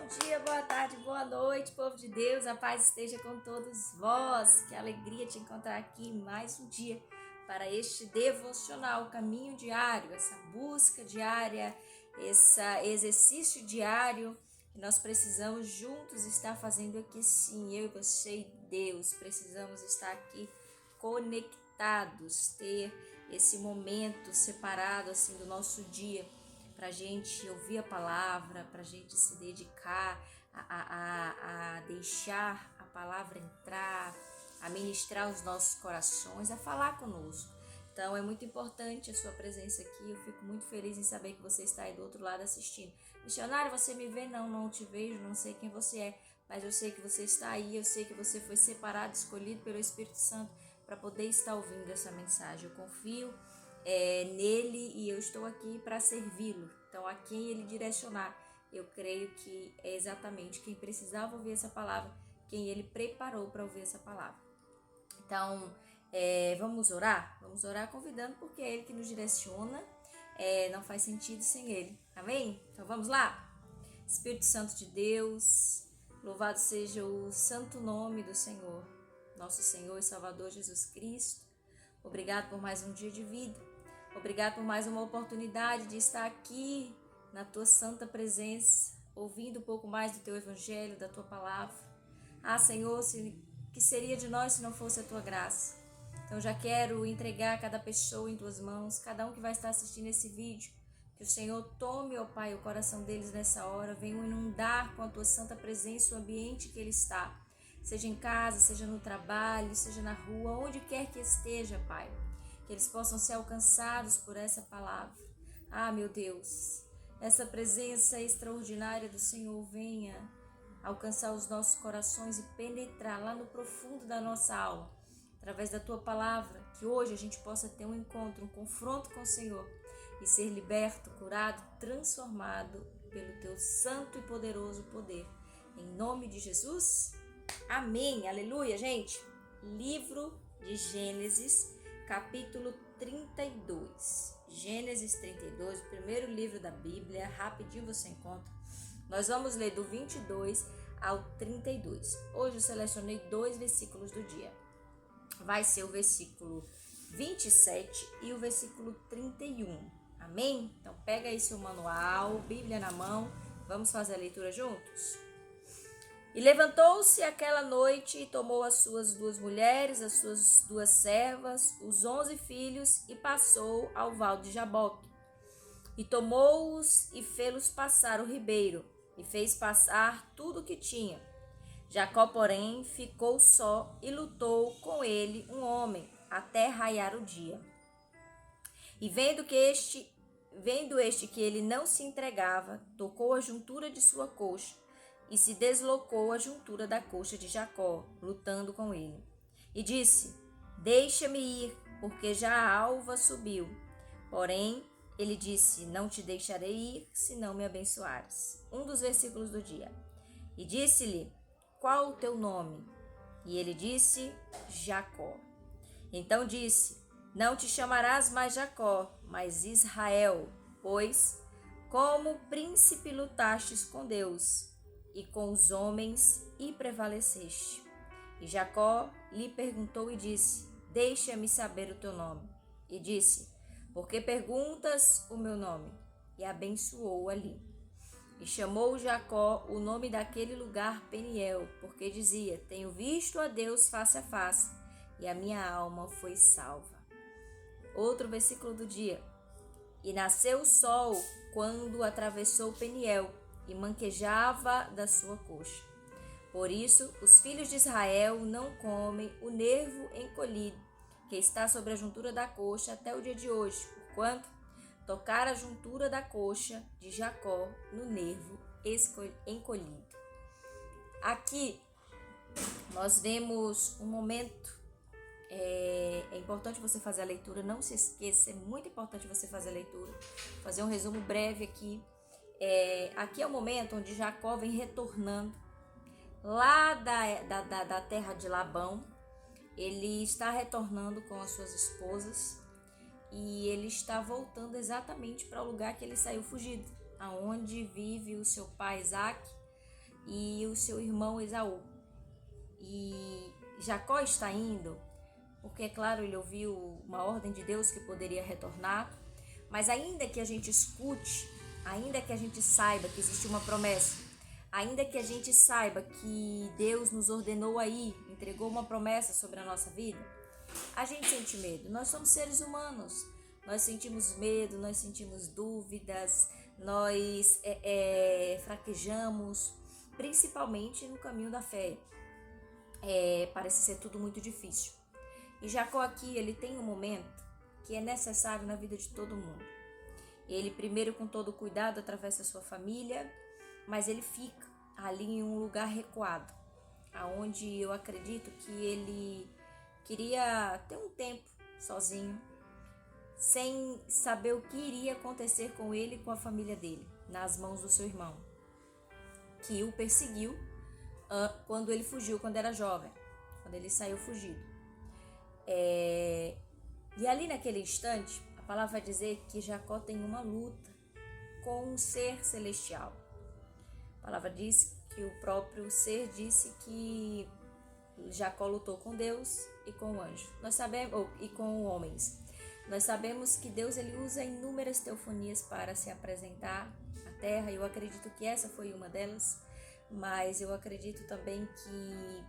dia, boa tarde, boa noite, povo de Deus, a paz esteja com todos vós. Que alegria te encontrar aqui mais um dia para este devocional, caminho diário, essa busca diária, esse exercício diário que nós precisamos juntos estar fazendo aqui. Sim, eu e você e Deus precisamos estar aqui conectados, ter esse momento separado assim do nosso dia, para a gente ouvir a palavra, para a gente se dedicar a deixar a palavra entrar, a ministrar os nossos corações, a falar conosco. Então é muito importante a sua presença aqui. Eu fico muito feliz em saber que você está aí do outro lado assistindo. Missionário, você me vê? Não te vejo, não sei quem você é, mas eu sei que você está aí, eu sei que você foi separado, escolhido pelo Espírito Santo para poder estar ouvindo essa mensagem. Eu confio nele e eu estou aqui para servi-lo. Então, a quem ele direcionar, eu creio que é exatamente quem precisava ouvir essa palavra, quem ele preparou para ouvir essa palavra. Então, vamos orar? Vamos orar convidando, porque é ele que nos direciona, não faz sentido sem ele. Amém? Então, vamos lá? Espírito Santo de Deus, louvado seja o santo nome do Senhor, nosso Senhor e Salvador Jesus Cristo. Obrigado por mais um dia de vida. Obrigado por mais uma oportunidade de estar aqui na tua santa presença, ouvindo um pouco mais do teu evangelho, da tua palavra. Senhor, que seria de nós se não fosse a tua graça? Então já quero entregar cada pessoa em tuas mãos, cada um que vai estar assistindo esse vídeo. Que o Senhor tome, ó Pai, o coração deles nessa hora, venha inundar com a tua santa presença o ambiente que ele está. Seja em casa, seja no trabalho, seja na rua, onde quer que esteja, Pai. Que eles possam ser alcançados por essa palavra. Meu Deus, essa presença extraordinária do Senhor venha alcançar os nossos corações e penetrar lá no profundo da nossa alma, através da Tua palavra, que hoje a gente possa ter um encontro, um confronto com o Senhor e ser liberto, curado, transformado pelo Teu santo e poderoso poder. Em nome de Jesus, amém, aleluia, gente. Livro de Gênesis, capítulo 32. Gênesis 32, o primeiro livro da Bíblia, rapidinho você encontra. Nós vamos ler do 22 ao 32. Hoje eu selecionei 2 versículos do dia. Vai ser o versículo 27 e o versículo 31. Amém? Então pega aí seu manual, Bíblia na mão, vamos fazer a leitura juntos? E levantou-se aquela noite e tomou as suas 2 mulheres, as suas 2 servas, os 11 filhos e passou ao val de Jaboque. E tomou-os e fê-los passar o ribeiro e fez passar tudo o que tinha. Jacó, porém, ficou só e lutou com ele um homem até raiar o dia. E vendo este que ele não se entregava, tocou a juntura de sua coxa e se deslocou a juntura da coxa de Jacó, lutando com ele. E disse: Deixa-me ir, porque já a alva subiu. Porém, ele disse: Não te deixarei ir, se não me abençoares. Um dos versículos do dia. E disse-lhe: Qual o teu nome? E ele disse: Jacó. Então disse: Não te chamarás mais Jacó, mas Israel, pois, como príncipe lutastes com Deus e com os homens e prevaleceste. E Jacó lhe perguntou e disse: Deixa-me saber o teu nome. E disse: Porque perguntas o meu nome? E abençoou ali. E chamou Jacó o nome daquele lugar Peniel, porque dizia: Tenho visto a Deus face a face, e a minha alma foi salva. Outro versículo do dia. E nasceu o sol quando atravessou Peniel, e manquejava da sua coxa. Por isso, os filhos de Israel não comem o nervo encolhido, que está sobre a juntura da coxa até o dia de hoje, porquanto tocar a juntura da coxa de Jacó no nervo encolhido. Aqui nós vemos um momento, é importante você fazer a leitura, não se esqueça, é muito importante você fazer a leitura, fazer um resumo breve aqui. Aqui é o momento onde Jacó vem retornando lá da terra de Labão. Ele está retornando com as suas esposas e ele está voltando exatamente para o lugar que ele saiu fugido, aonde vive o seu pai Isaac, e o seu irmão Esaú. E Jacó está indo, porque é claro, ele ouviu uma ordem de Deus que poderia retornar, mas ainda que a gente escute, ainda que a gente saiba que existe uma promessa, ainda que a gente saiba que Deus nos ordenou aí, entregou uma promessa sobre a nossa vida, a gente sente medo. Nós somos seres humanos, nós sentimos medo, nós sentimos dúvidas, nós fraquejamos, principalmente no caminho da fé. Parece ser tudo muito difícil. E Jacó aqui, ele tem um momento que é necessário na vida de todo mundo. Ele primeiro, com todo cuidado, atravessa a sua família, mas ele fica ali em um lugar recuado, aonde eu acredito que ele queria ter um tempo sozinho, sem saber o que iria acontecer com ele e com a família dele, nas mãos do seu irmão, que o perseguiu quando ele fugiu, quando era jovem, quando ele saiu fugido. E ali naquele instante, a palavra vai dizer que Jacó tem uma luta com um ser celestial. A palavra diz que o próprio ser disse que Jacó lutou com Deus e com o anjo. Nós sabemos, e com homens. Nós sabemos que Deus ele usa inúmeras teofanias para se apresentar à terra. Eu acredito que essa foi uma delas, mas eu acredito também que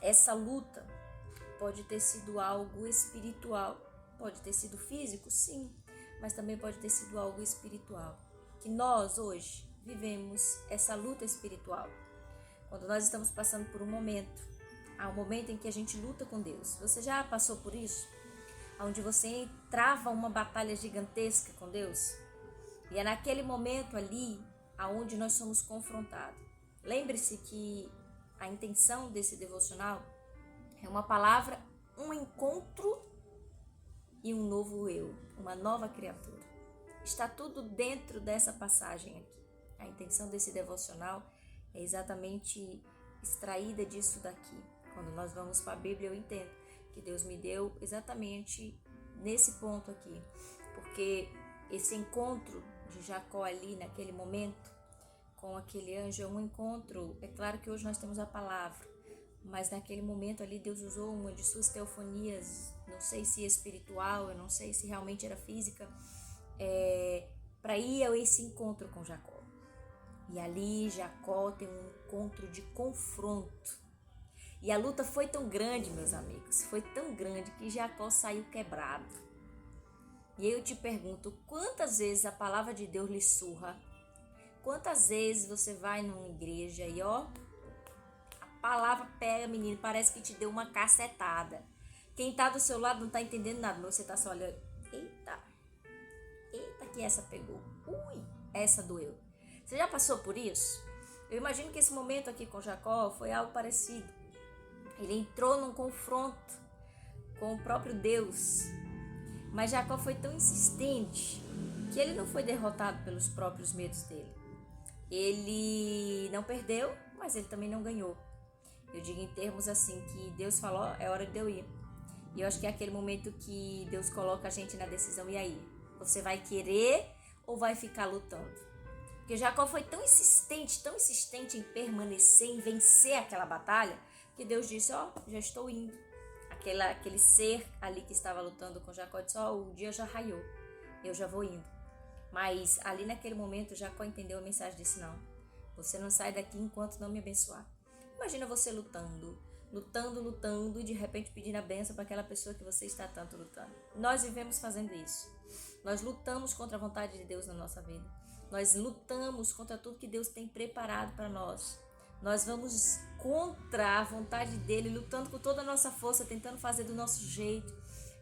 essa luta pode ter sido algo espiritual, pode ter sido físico, sim, mas também pode ter sido algo espiritual. Que nós hoje vivemos essa luta espiritual. Quando nós estamos passando por um momento, há um momento em que a gente luta com Deus. Você já passou por isso? Onde você trava uma batalha gigantesca com Deus? E é naquele momento ali aonde nós somos confrontados. Lembre-se que a intenção desse devocional é uma palavra, um encontro e um novo eu, uma nova criatura. Está tudo dentro dessa passagem aqui. A intenção desse devocional é exatamente extraída disso daqui. Quando nós vamos para a Bíblia, eu entendo que Deus me deu exatamente nesse ponto aqui. Porque esse encontro de Jacó ali naquele momento com aquele anjo é um encontro. É claro que hoje nós temos a palavra, mas naquele momento ali Deus usou uma de suas teofanias, não sei se espiritual, eu não sei se realmente era física, para ir a esse encontro com Jacó. E ali Jacó tem um encontro de confronto. E a luta foi tão grande, meus amigos, foi tão grande que Jacó saiu quebrado. E eu te pergunto, quantas vezes a palavra de Deus lhe surra? Quantas vezes você vai numa igreja e a palavra pega, menino, parece que te deu uma cacetada. Quem tá do seu lado não tá entendendo nada, mas você tá só olhando. Eita que essa pegou. Ui, essa doeu. Você já passou por isso? Eu imagino que esse momento aqui com Jacó foi algo parecido. Ele entrou num confronto com o próprio Deus. Mas Jacó foi tão insistente que ele não foi derrotado pelos próprios medos dele. Ele não perdeu, mas ele também não ganhou. Eu digo em termos assim, que Deus falou, é hora de eu ir. E eu acho que é aquele momento que Deus coloca a gente na decisão, e aí? Você vai querer ou vai ficar lutando? Porque Jacó foi tão insistente em permanecer, em vencer aquela batalha, que Deus disse, já estou indo. Aquele ser ali que estava lutando com Jacó disse, o dia já raiou, eu já vou indo. Mas ali naquele momento Jacó entendeu a mensagem e disse, não, você não sai daqui enquanto não me abençoar. Imagina você lutando e de repente pedindo a bênção para aquela pessoa que você está tanto lutando. Nós vivemos fazendo isso. Nós lutamos contra a vontade de Deus na nossa vida. Nós lutamos contra tudo que Deus tem preparado para nós. Nós vamos contra a vontade dele, lutando com toda a nossa força, tentando fazer do nosso jeito,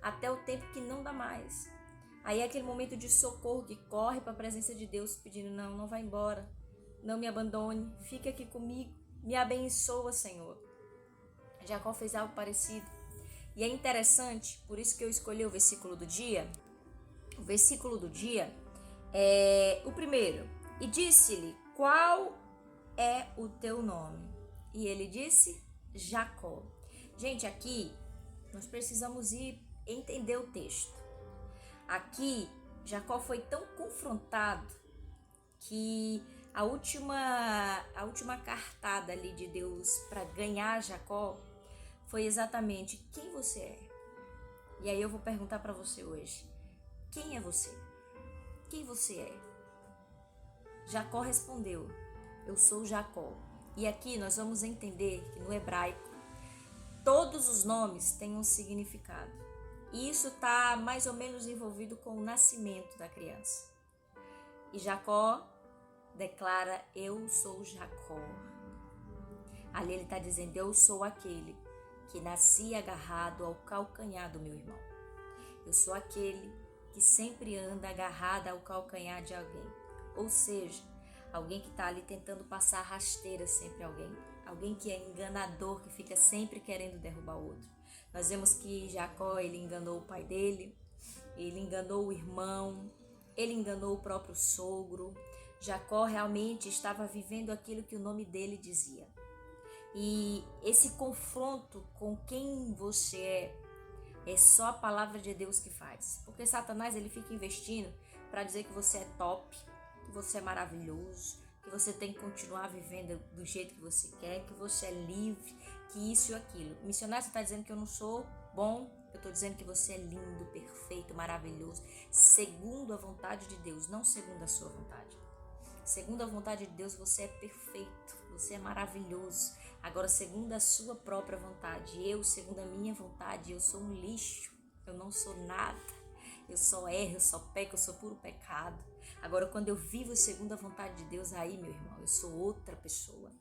até o tempo que não dá mais. Aí é aquele momento de socorro que corre para a presença de Deus pedindo, não vai embora, não me abandone, fica aqui comigo, me abençoa, Senhor. Jacó fez algo parecido. E é interessante, por isso que eu escolhi o versículo do dia. O versículo do dia é o primeiro. E disse-lhe, qual é o teu nome? E ele disse, Jacó. Gente, aqui nós precisamos ir entender o texto. Aqui, Jacó foi tão confrontado que a última cartada ali de Deus para ganhar Jacó foi exatamente quem você é. E aí eu vou perguntar para você hoje, quem é você? Quem você é? Jacó respondeu, eu sou Jacó. E aqui nós vamos entender que no hebraico todos os nomes têm um significado. E isso está mais ou menos envolvido com o nascimento da criança. E Jacó declara, eu sou Jacó. Ali ele está dizendo, eu sou aquele que nasci agarrado ao calcanhar do meu irmão. Eu sou aquele que sempre anda agarrado ao calcanhar de alguém. Ou seja, alguém que está ali tentando passar rasteira sempre alguém. Alguém que é enganador, que fica sempre querendo derrubar o outro. Nós vemos que Jacó, ele enganou o pai dele, ele enganou o irmão, ele enganou o próprio sogro. Jacó realmente estava vivendo aquilo que o nome dele dizia. E esse confronto com quem você é só a palavra de Deus que faz. Porque Satanás, ele fica investindo para dizer que você é top, que você é maravilhoso, que você tem que continuar vivendo do jeito que você quer, que você é livre, que isso e aquilo. O missionário está dizendo que eu não sou bom, eu estou dizendo que você é lindo, perfeito, maravilhoso, segundo a vontade de Deus, não segundo a sua vontade. Segundo a vontade de Deus, você é perfeito, você é maravilhoso. Agora, segundo a sua própria vontade, eu, segundo a minha vontade, eu sou um lixo, eu não sou nada. Eu só erro, eu só peco, eu sou puro pecado. Agora, quando eu vivo segundo a vontade de Deus, aí, meu irmão, eu sou outra pessoa.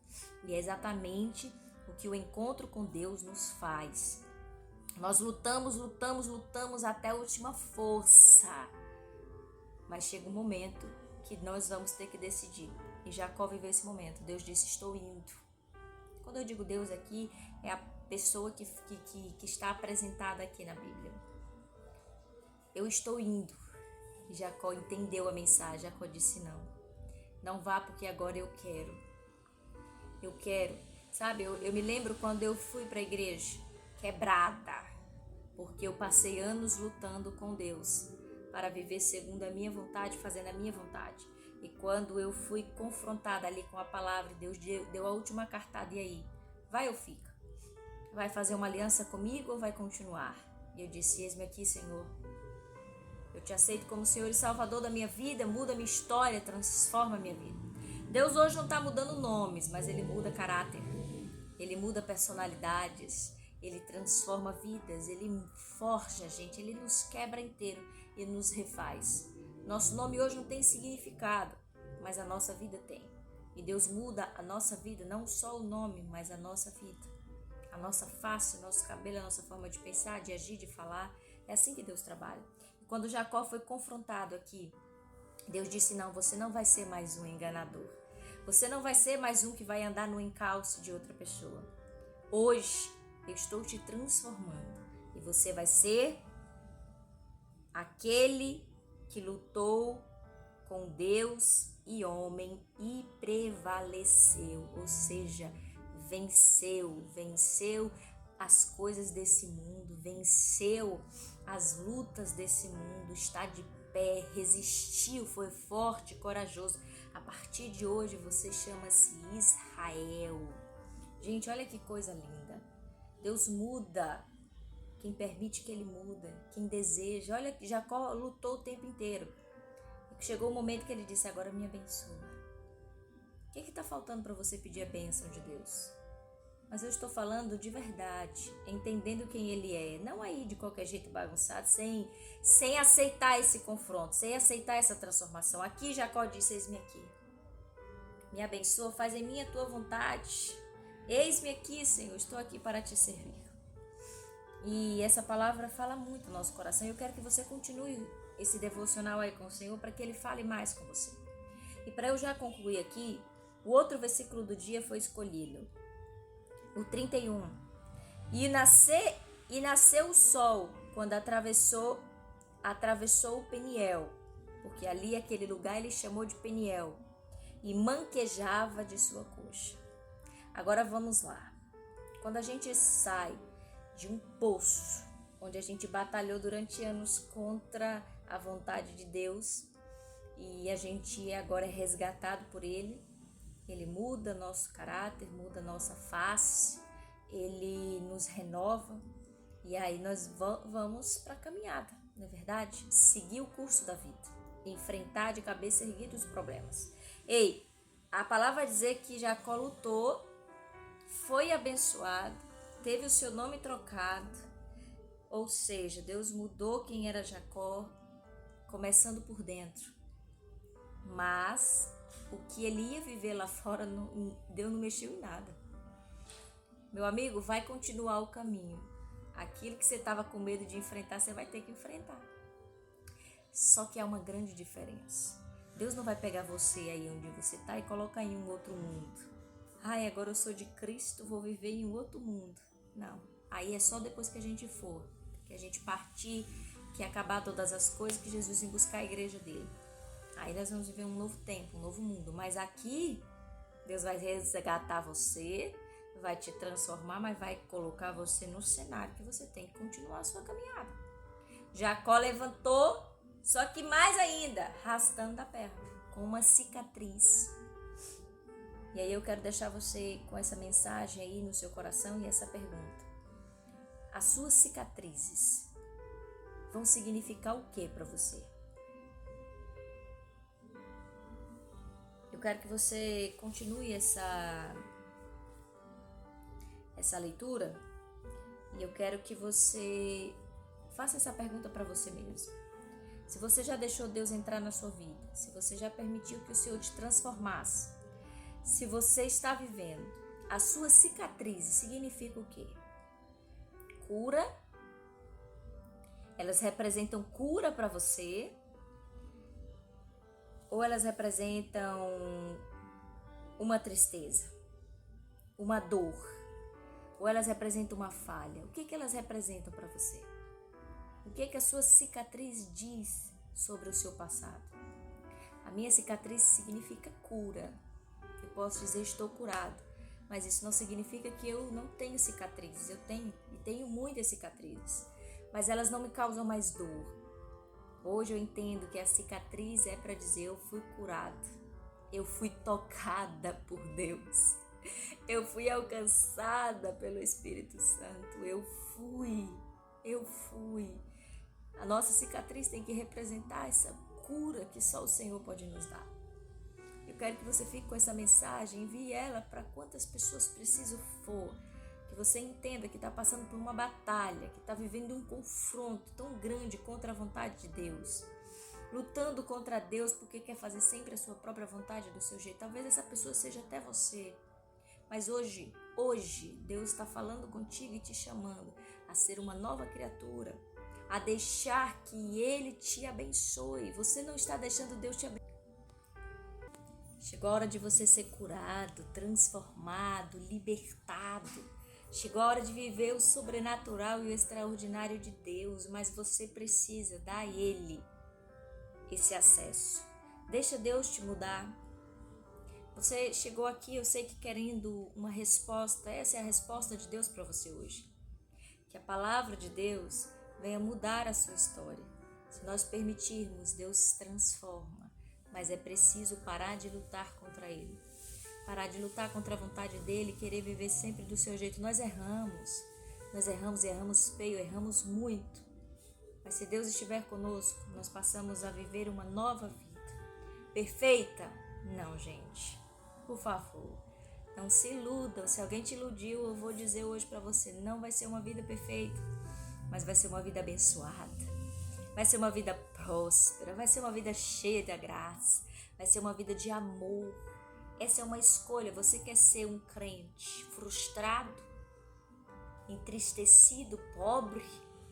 E é exatamente o que o encontro com Deus nos faz. Nós lutamos até a última força. Mas chega um momento que nós vamos ter que decidir. E Jacó viveu esse momento. Deus disse, estou indo. Quando eu digo Deus aqui, é a pessoa que está apresentada aqui na Bíblia. Eu estou indo. E Jacó entendeu a mensagem. Jacó disse, não vá porque agora eu quero. Eu quero. Sabe, eu me lembro quando eu fui para a igreja, quebrada, porque eu passei anos lutando com Deus para viver segundo a minha vontade, fazendo a minha vontade. E quando eu fui confrontada ali com a palavra, Deus deu a última cartada, e aí? Vai ou fica? Vai fazer uma aliança comigo ou vai continuar? E eu disse, eis-me aqui, Senhor. Eu te aceito como Senhor e Salvador da minha vida, muda a minha história, transforma a minha vida. Deus hoje não está mudando nomes, mas Ele muda caráter, Ele muda personalidades, Ele transforma vidas, Ele forja a gente, Ele nos quebra inteiro e nos refaz. Nosso nome hoje não tem significado, mas a nossa vida tem. E Deus muda a nossa vida, não só o nome, mas a nossa vida. A nossa face, o nosso cabelo, a nossa forma de pensar, de agir, de falar. É assim que Deus trabalha. E quando Jacó foi confrontado aqui, Deus disse, não, você não vai ser mais um enganador. Você não vai ser mais um que vai andar no encalço de outra pessoa. Hoje, eu estou te transformando. E você vai ser aquele que lutou com Deus e homem e prevaleceu. Ou seja, venceu as coisas desse mundo, venceu as lutas desse mundo, está de pé, resistiu, foi forte, corajoso. A partir de hoje você chama-se Israel. Gente, olha que coisa linda. Deus muda quem permite que Ele muda, quem deseja. Olha que Jacó lutou o tempo inteiro. Chegou o momento que ele disse, agora me abençoa. O que está faltando para você pedir a bênção de Deus? Mas eu estou falando de verdade, entendendo quem Ele é. Não aí de qualquer jeito bagunçado, sem aceitar esse confronto, sem aceitar essa transformação. Aqui Jacó disse, eis-me aqui. Me abençoa, faz em mim a tua vontade. Eis-me aqui, Senhor, estou aqui para te servir. E essa palavra fala muito no nosso coração. Eu quero que você continue esse devocional aí com o Senhor para que Ele fale mais com você. E para eu já concluir aqui, o outro versículo do dia foi escolhido. O 31. E nasceu o sol quando atravessou o Peniel, porque ali aquele lugar ele chamou de Peniel, e manquejava de sua coxa. Agora vamos lá. Quando a gente sai de um poço, onde a gente batalhou durante anos contra a vontade de Deus, e a gente agora é resgatado por Ele. Ele muda nosso caráter, muda nossa face, Ele nos renova e aí nós vamos para a caminhada, não é verdade? Seguir o curso da vida, enfrentar de cabeça erguida os problemas. Ei, a palavra vai dizer que Jacó lutou, foi abençoado, teve o seu nome trocado, ou seja, Deus mudou quem era Jacó, começando por dentro. Mas o que ele ia viver lá fora, Deus não mexeu em nada. Meu amigo, vai continuar o caminho. Aquilo que você estava com medo de enfrentar, você vai ter que enfrentar. Só que há uma grande diferença. Deus não vai pegar você aí onde você está e colocar em um outro mundo. Ai, agora eu sou de Cristo, vou viver em um outro mundo. Não, aí é só depois que a gente for, que a gente partir, que acabar todas as coisas, que Jesus vir buscar a igreja dele. Aí nós vamos viver um novo tempo, um novo mundo. Mas aqui, Deus vai resgatar você, vai te transformar, mas vai colocar você no cenário que você tem que continuar a sua caminhada. Jacó levantou, só que mais ainda, arrastando a perna, com uma cicatriz. E aí eu quero deixar você com essa mensagem aí no seu coração e essa pergunta. As suas cicatrizes vão significar o que para você? Eu quero que você continue essa leitura e eu quero que você faça essa pergunta para você mesmo. Se você já deixou Deus entrar na sua vida, se você já permitiu que o Senhor te transformasse, se você está vivendo, as suas cicatrizes significam o quê? Cura. Elas representam cura para você? Ou elas representam uma tristeza, uma dor? Ou elas representam uma falha? O que elas representam para você? O que a sua cicatriz diz sobre o seu passado? A minha cicatriz significa cura. Eu posso dizer estou curado, mas isso não significa que eu não tenho cicatrizes. Eu tenho muitas cicatrizes, mas elas não me causam mais dor. Hoje eu entendo que a cicatriz é para dizer eu fui curada, eu fui tocada por Deus, eu fui alcançada pelo Espírito Santo, eu fui. A nossa cicatriz tem que representar essa cura que só o Senhor pode nos dar. Eu quero que você fique com essa mensagem, envie ela para quantas pessoas preciso for, que você entenda que está passando por uma batalha, que está vivendo um confronto tão grande contra a vontade de Deus, lutando contra Deus porque quer fazer sempre a sua própria vontade do seu jeito. Talvez essa pessoa seja até você, mas hoje Deus está falando contigo e te chamando a ser uma nova criatura, a deixar que Ele te abençoe. Você não está deixando Deus te abençoar. Chegou a hora de você ser curado, transformado, libertado. Chegou a hora de viver o sobrenatural e o extraordinário de Deus, mas você precisa dar a Ele esse acesso. Deixa Deus te mudar. Você chegou aqui, eu sei que querendo uma resposta, essa é a resposta de Deus para você hoje. Que a palavra de Deus venha mudar a sua história. Se nós permitirmos, Deus transforma, mas é preciso parar de lutar contra Ele. Parar de lutar contra a vontade dele, querer viver sempre do seu jeito. Nós erramos feio, erramos muito. Mas se Deus estiver conosco, nós passamos a viver uma nova vida. Perfeita? Não, gente. Por favor, não se iludam. Se alguém te iludiu, eu vou dizer hoje para você, não vai ser uma vida perfeita, mas vai ser uma vida abençoada. Vai ser uma vida próspera, vai ser uma vida cheia da graça, vai ser uma vida de amor. Essa é uma escolha. Você quer ser um crente frustrado, entristecido, pobre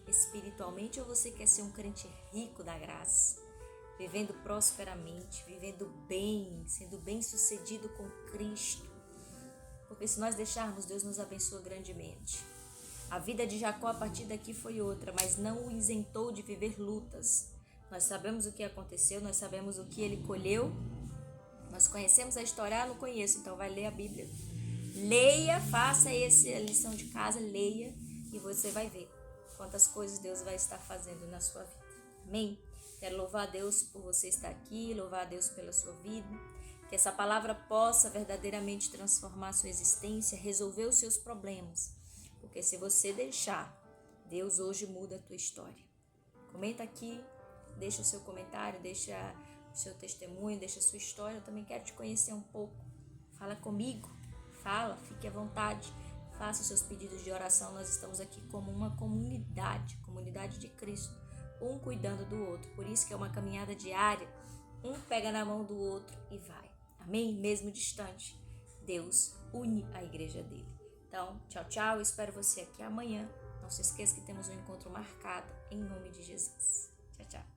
espiritualmente, ou você quer ser um crente rico da graça, vivendo prosperamente, vivendo bem, sendo bem-sucedido com Cristo? Porque se nós deixarmos, Deus nos abençoa grandemente. A vida de Jacó a partir daqui foi outra, mas não o isentou de viver lutas. Nós sabemos o que aconteceu, nós sabemos o que ele colheu. Nós conhecemos a história, não conheço, então vai ler a Bíblia. Leia, faça essa lição de casa, leia e você vai ver quantas coisas Deus vai estar fazendo na sua vida. Amém? Quero louvar a Deus por você estar aqui, louvar a Deus pela sua vida. Que essa palavra possa verdadeiramente transformar a sua existência, resolver os seus problemas. Porque se você deixar, Deus hoje muda a tua história. Comenta aqui, deixa o seu comentário, deixa o seu testemunho, deixa a sua história. Eu também quero te conhecer um pouco. Fala comigo, fique à vontade. Faça os seus pedidos de oração. Nós estamos aqui como uma comunidade de Cristo, um cuidando do outro. Por isso que é uma caminhada diária. Um pega na mão do outro e vai. Amém? Mesmo distante, Deus une a igreja dele. Então, tchau, tchau. Eu espero você aqui amanhã. Não se esqueça que temos um encontro marcado em nome de Jesus. Tchau, tchau.